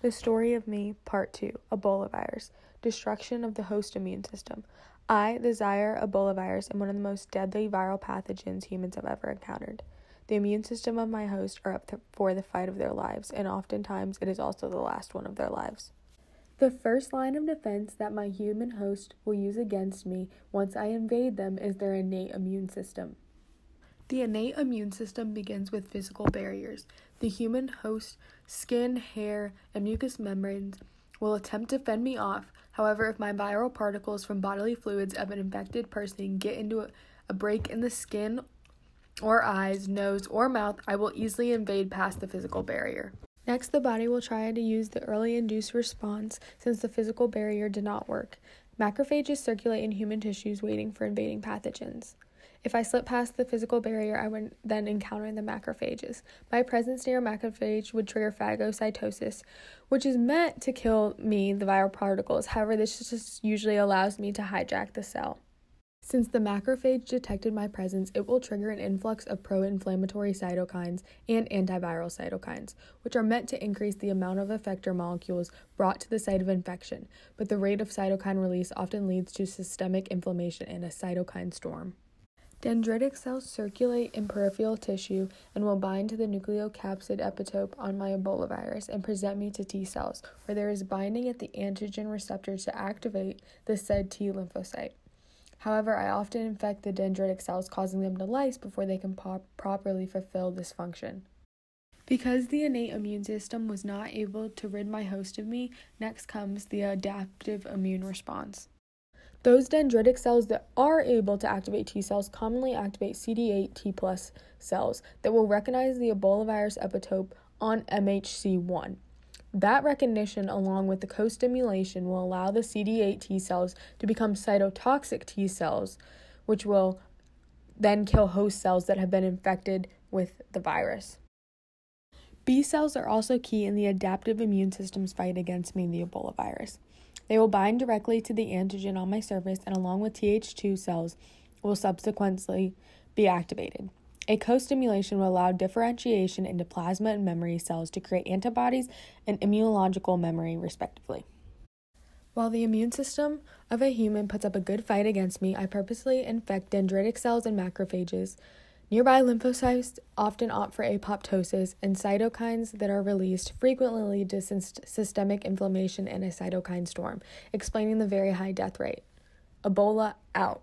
The Story of Me, Part 2, Ebola virus, destruction of the host immune system. I, the Zaire Ebola virus, am one of the most deadly viral pathogens humans have ever encountered. The immune system of my host are up for the fight of their lives, and oftentimes it is also the last one of their lives. The first line of defense that my human host will use against me once I invade them is their innate immune system. The innate immune system begins with physical barriers. The human host's skin, hair, and mucous membranes will attempt to fend me off. However, if my viral particles from bodily fluids of an infected person get into a break in the skin or eyes, nose, or mouth, I will easily invade past the physical barrier. Next, the body will try to use the early induced response since the physical barrier did not work. Macrophages circulate in human tissues waiting for invading pathogens. If I slip past the physical barrier, I would then encounter the macrophages. My presence near a macrophage would trigger phagocytosis, which is meant to kill me, the viral particles. However, this just usually allows me to hijack the cell. Since the macrophage detected my presence, it will trigger an influx of pro-inflammatory cytokines and antiviral cytokines, which are meant to increase the amount of effector molecules brought to the site of infection, but the rate of cytokine release often leads to systemic inflammation and a cytokine storm. Dendritic cells circulate in peripheral tissue and will bind to the nucleocapsid epitope on my Ebola virus and present me to T cells, where there is binding at the antigen receptor to activate the said T lymphocyte. However, I often infect the dendritic cells, causing them to lyse before they can properly fulfill this function. Because the innate immune system was not able to rid my host of me, next comes the adaptive immune response. Those dendritic cells that are able to activate T cells commonly activate CD8 T plus cells that will recognize the Ebola virus epitope on MHC1. That recognition, along with the co-stimulation, will allow the CD8 T cells to become cytotoxic T cells, which will then kill host cells that have been infected with the virus. B cells are also key in the adaptive immune system's fight against me, the Ebola virus. They will bind directly to the antigen on my surface and, along with Th2 cells, will subsequently be activated. A co-stimulation will allow differentiation into plasma and memory cells to create antibodies and immunological memory, respectively. While the immune system of a human puts up a good fight against me, I purposely infect dendritic cells and macrophages. Nearby lymphocytes often opt for apoptosis, and cytokines that are released frequently lead to systemic inflammation and a cytokine storm, explaining the very high death rate. Ebola out.